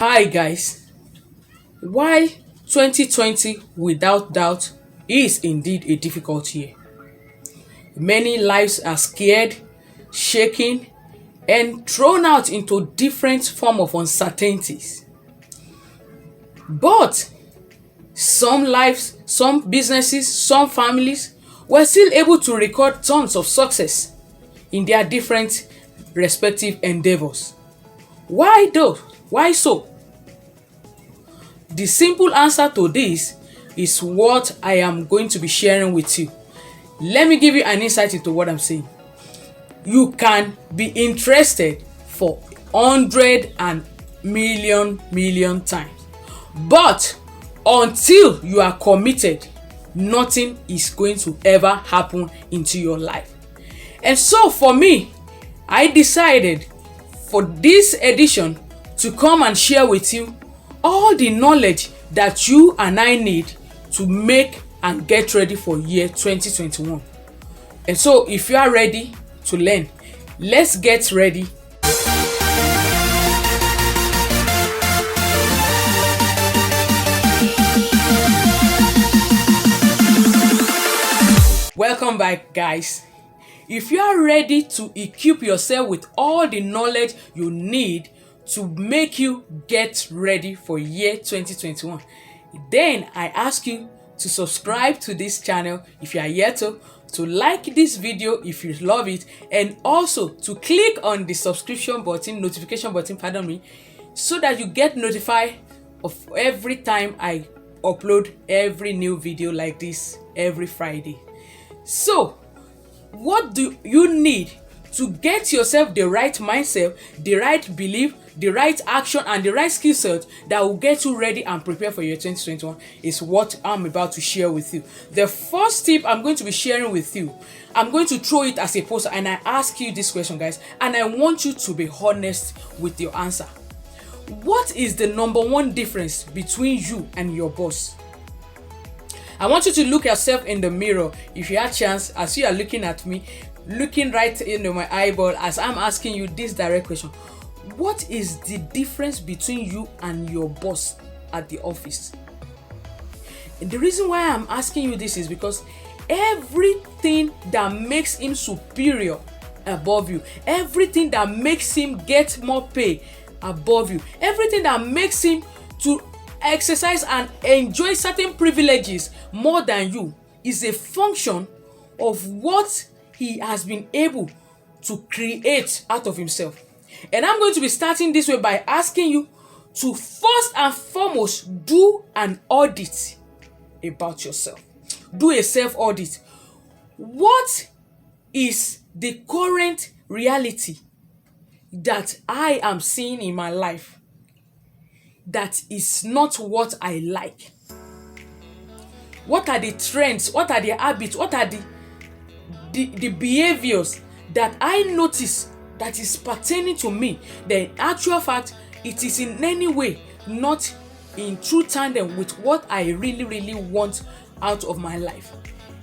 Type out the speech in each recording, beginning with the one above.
Hi guys, why 2020 without doubt is indeed a difficult year. Many lives are scared, shaken, and thrown out into different form of uncertainties. But some lives, some businesses, some families were still able to record tons of success in their different respective endeavors. Why though? Why so? The simple answer to this is what I am going to be sharing with you. Let me give you an insight into what I'm saying. You can be interested for 100 million times, but until you are committed, nothing is going to ever happen into your life. And so for me, I decided for this edition to come and share with you all the knowledge that you and I need to make and get ready for year 2021. And so if you are ready to learn, let's get ready. Welcome back, guys. If you are ready to equip yourself with all the knowledge you need to make you get ready for year 2021, then I ask you to subscribe to this channel if you are yet to like this video if you love it, and also to click on the notification button, so that you get notified of every time I upload every new video like this every Friday. So, what do you need to get yourself the right mindset, the right belief, the right action, and the right skill set that will get you ready and prepare for your 2021 is what I'm about to share with you. The first tip I'm going to be sharing with you, I'm going to throw it as a poster, and I ask you this question, guys, and I want you to be honest with your answer. What is the number one difference between you and your boss? I want you to look yourself in the mirror if you have chance, as you are looking at me, looking right into my eyeball as I'm asking you this direct question. What is the difference between you and your boss at the office? And the reason why I'm asking you this is because everything that makes him superior above you, everything that makes him get more pay above you, everything that makes him to exercise and enjoy certain privileges more than you is a function of what he has been able to create out of himself. And I'm going to be starting this way by asking you to first and foremost do an audit about yourself. Do a self-audit. What is the current reality that I am seeing in my life that is not what I like? What are the trends? What are the habits? What are the behaviors that I notice that is pertaining to me? The actual fact, it is in any way not in true tandem with what I really want out of my life.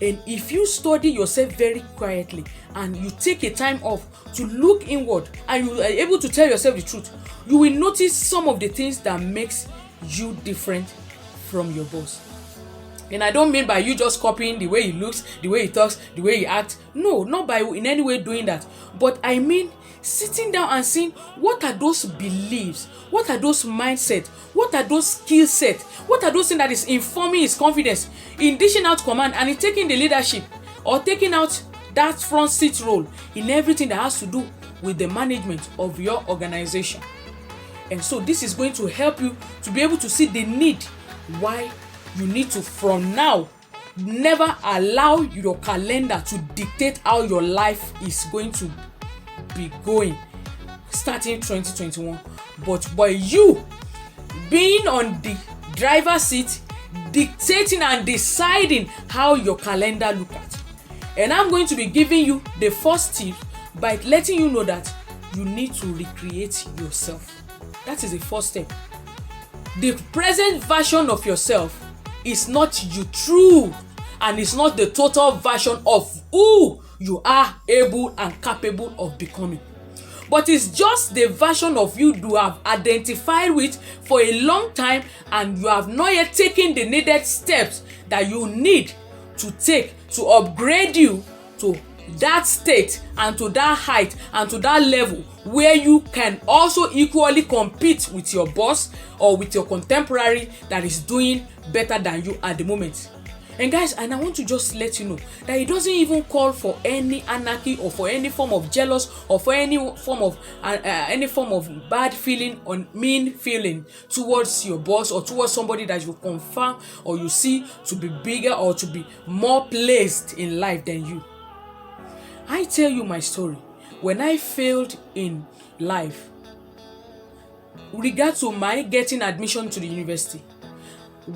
And if you study yourself very quietly and you take a time off to look inward and you are able to tell yourself the truth, you will notice some of the things that makes you different from your boss. And I don't mean by you just copying the way he looks, the way he talks, the way he acts. No, not by in any way doing that. But I mean sitting down and seeing what are those beliefs, what are those mindsets, what are those skill sets, what are those things that is informing his confidence in dishing out command and in taking the leadership or taking out that front seat role in everything that has to do with the management of your organization. And so this is going to help you to be able to see the need why you need to, from now, never allow your calendar to dictate how your life is going to be going starting 2021. But by you being on the driver's seat, dictating and deciding how your calendar look at. And I'm going to be giving you the first tip by letting you know that you need to recreate yourself. That is the first step. The present version of yourself is not you true, and it's not the total version of who you are able and capable of becoming. but it's just the version of you you have identified with for a long time, and you have not yet taken the needed steps that you need to take to upgrade you to that state and to that height and to that level where you can also equally compete with your boss or with your contemporary that is doing better than you at the moment. And guys, and I want to just let you know that it doesn't even call for any anarchy or for any form of jealous or for any form of bad feeling or mean feeling towards your boss or towards somebody that you confirm or you see to be bigger or to be more placed in life than you. I tell you my story. When I failed in life, with regard to my getting admission to the university,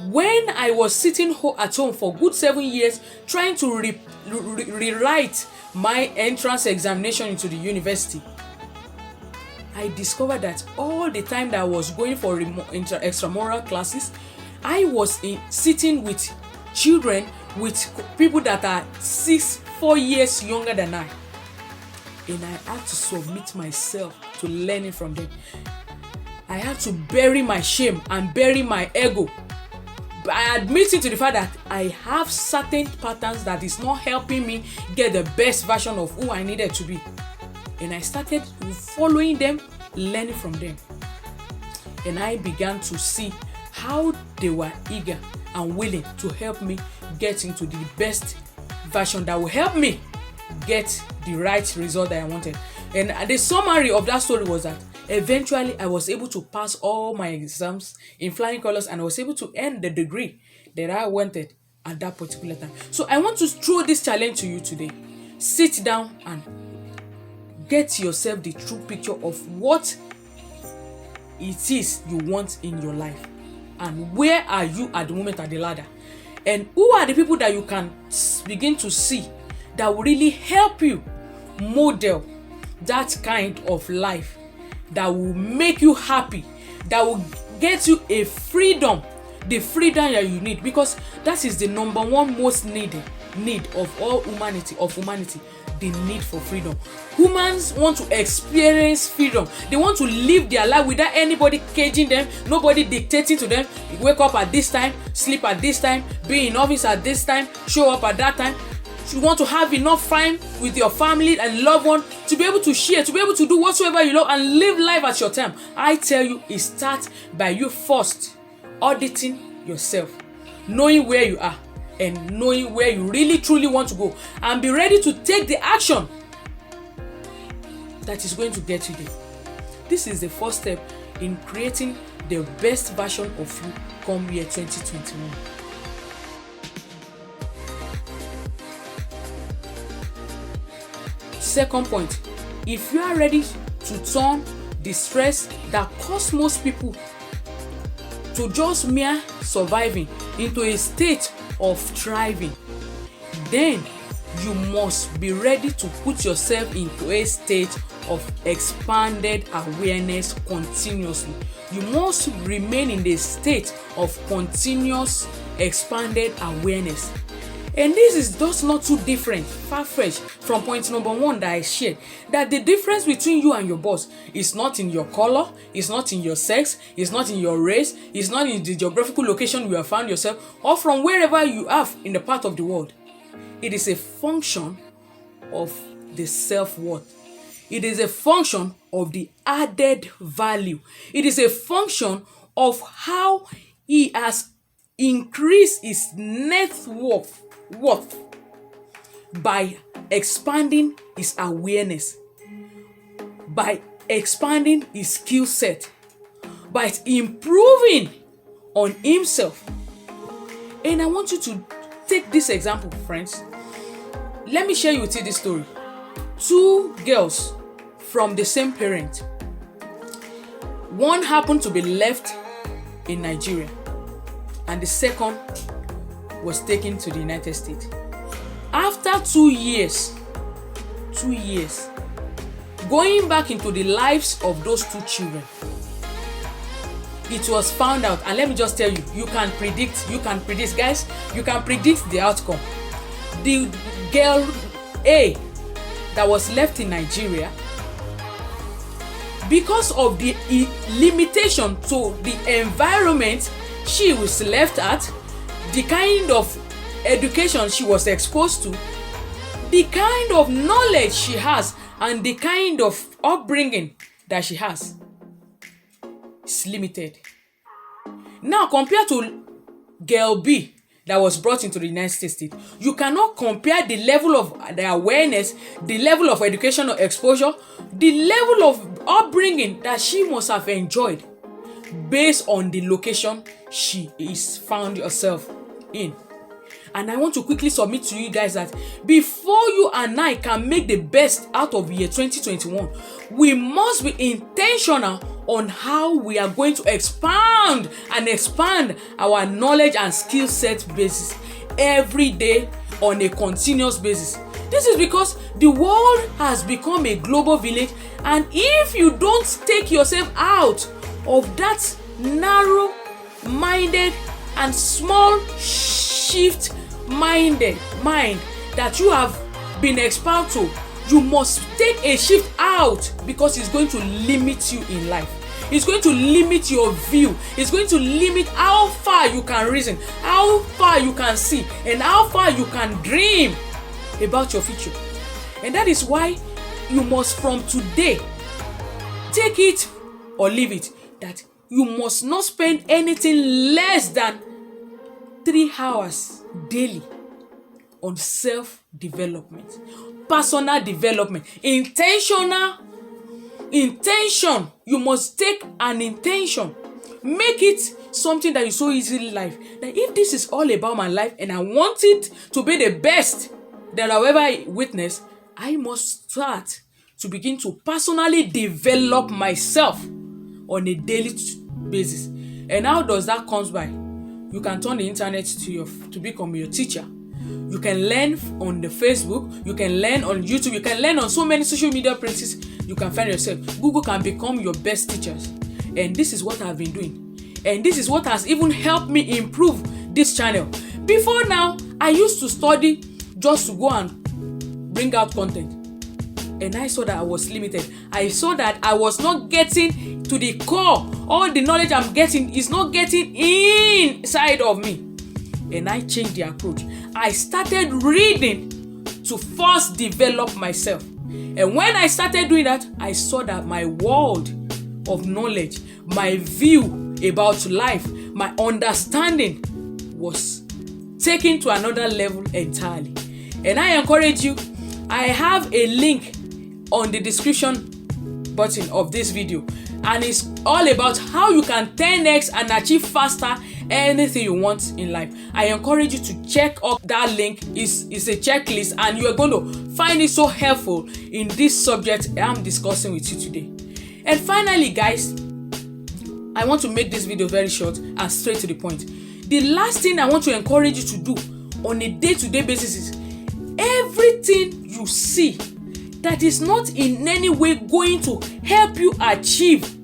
when I was sitting at home for good 7 years trying to rewrite my entrance examination into the university, I discovered that all the time that I was going for extramural classes, I was sitting with children, with people that are 4 years younger than I. And I had to submit myself to learning from them. I had to bury my shame and bury my ego by admitting to the fact that I have certain patterns that is not helping me get the best version of who I needed to be. And I started following them, learning from them. And I began to see how they were eager and willing to help me get into the best version that will help me get the right result that I wanted. And the summary of that story was that eventually I was able to pass all my exams in flying colors, and I was able to earn the degree that I wanted at that particular time. So I want to throw this challenge to you today. Sit down and get yourself the true picture of what it is you want in your life, and where are you at the moment at the ladder, and who are the people that you can begin to see that will really help you model that kind of life that will make you happy, that will get you a freedom, the freedom that you need, because that is the number one most need of all humanity, the need for freedom. Humans want to experience freedom. They want to live their life without anybody caging them, nobody dictating to them. You wake up at this time, sleep at this time, be in office at this time, show up at that time. You want to have enough time with your family and loved one to be able to share, to be able to do whatsoever you love and live life at your time. I tell you, it starts by you first auditing yourself, knowing where you are and knowing where you really truly want to go, and be ready to take the action that is going to get you there. This is the first step in creating the best version of you come year 2021. Second point, if you are ready to turn the stress that causes most people to just mere surviving into a state of thriving, then you must be ready to put yourself into a state of expanded awareness continuously. You must remain in the state of continuous expanded awareness. And this is just not too different, far-fetched from point number one that I shared, that the difference between you and your boss is not in your color, it's not in your sex, it's not in your race, it's not in the geographical location you have found yourself, or from wherever you are in the part of the world. It is a function of the self-worth. It is a function of the added value. It is a function of how he has increased his net worth by expanding his awareness, by expanding his skill set, by improving on himself. And I want you to take this example, friends. Let me share with you this story. 2 girls from the same parent. One happened to be left in Nigeria, and the second was taken to the United States. After 2 years, going back into the lives of those 2 children, it was found out, and let me just tell you, you can predict, guys, you can predict the outcome. The girl A that was left in Nigeria because of the limitation to the environment she was left at, the kind of education she was exposed to, the kind of knowledge she has, and the kind of upbringing that she has is limited. Now, compared to girl B that was brought into the United States, you cannot compare the level of the awareness, the level of educational exposure, the level of upbringing that she must have enjoyed based on the location she is found herself in. And I want to quickly submit to you guys that before you and I can make the best out of year 2021, we must be intentional on how we are going to expand our knowledge and skill set basis every day on a continuous basis. This is because the world has become a global village, and if you don't take yourself out of that narrow-minded and small shift mind that you have been exposed to, you must take a shift out, because it's going to limit you in life. It's going to limit your view. It's going to limit how far you can reason, how far you can see, and how far you can dream about your future. And that is why you must, from today, take it or leave it, that you must not spend anything less than 3 hours daily on self-development, personal development, intention. You must take an intention. Make it something that you so easily live. That if this is all about my life and I want it to be the best that I'll ever witness, I must start to begin to personally develop myself on a daily basis. And how does that come by? You can turn the internet to become your teacher. You can learn on the Facebook, you can learn on YouTube, you can learn on so many social media places you can find yourself. Google can become your best teachers. And this is what I've been doing. And this is what has even helped me improve this channel. Before now, I used to study just to go and bring out content. And I saw that I was limited. I saw that I was not getting to the core. All the knowledge I'm getting is not getting inside of me. And I changed the approach. I started reading to first develop myself. And when I started doing that, I saw that my world of knowledge, my view about life, my understanding was taken to another level entirely. And I encourage you, I have a link on the description button of this video, and it's all about how you can 10x and achieve faster anything you want in life. I encourage you to check up that link. It's a checklist, and you are going to find it so helpful in this subject I'm discussing with you today. And finally, guys, I want to make this video very short and straight to the point. The last thing I want to encourage you to do on a day-to-day basis is everything you see that is not in any way going to help you achieve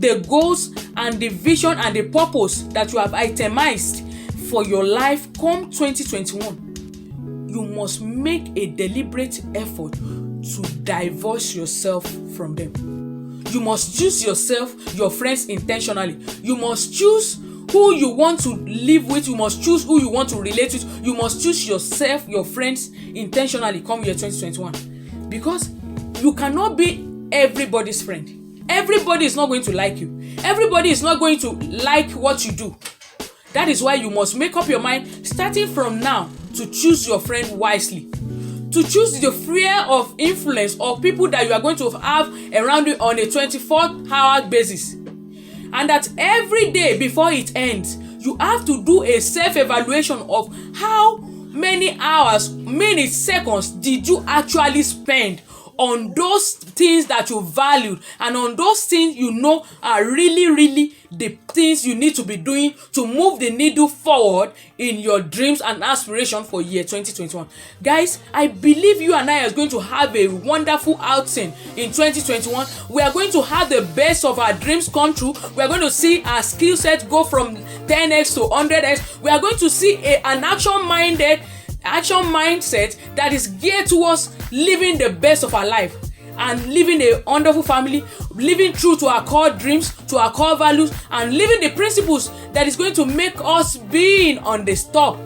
the goals and the vision and the purpose that you have itemized for your life come 2021, you must make a deliberate effort to divorce yourself from them. You must choose yourself, your friends intentionally. You must choose who you want to live with. You must choose who you want to relate with. You must choose yourself, your friends intentionally come year 2021. Because you cannot be everybody's friend. Everybody is not going to like you. Everybody is not going to like what you do. That is why you must make up your mind starting from now to choose your friend wisely. To choose the sphere of influence of people that you are going to have around you on a 24-hour basis. And that every day before it ends, you have to do a self-evaluation of how many hours, minutes, seconds did you actually spend on those things that you valued, and on those things you know are really the things you need to be doing to move the needle forward in your dreams and aspirations for year 2021. Guys, I believe you and I are going to have a wonderful outing in 2021. We are going to have the best of our dreams come true. We are going to see our skill set go from 10x to 100x. We are going to see an action mindset that is geared towards living the best of our life. and living a wonderful family, living true to our core dreams, to our core values, and living the principles that is going to make us being on the top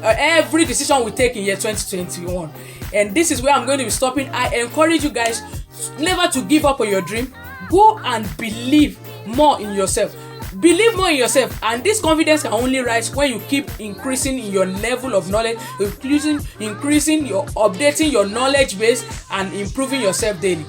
every decision we take in year 2021. And this is where I'm going to be stopping. I encourage you guys never to give up on your dream. Go and believe more in yourself. Believe more in yourself, and this confidence can only rise when you keep increasing in your level of knowledge, increasing your updating your knowledge base, and improving yourself daily.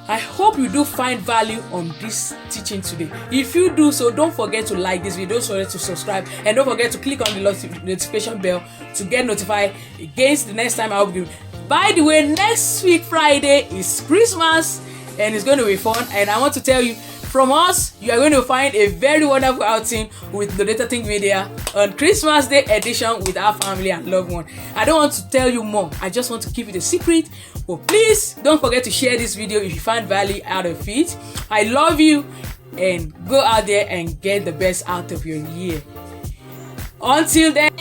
I hope you do find value on this teaching today. If you do so, don't forget to like this video, don't forget to subscribe, and don't forget to click on the notification bell to get notified against the next time I will give. By the way, next week Friday is Christmas, and it's going to be fun. And I want to tell you, from us, you are going to find a very wonderful outing with the Data Think Media on Christmas Day edition with our family and loved one. I don't want to tell you more. I just want to keep it a secret. But please don't forget to share this video if you find value out of it. I love you, and go out there and get the best out of your year. Until then.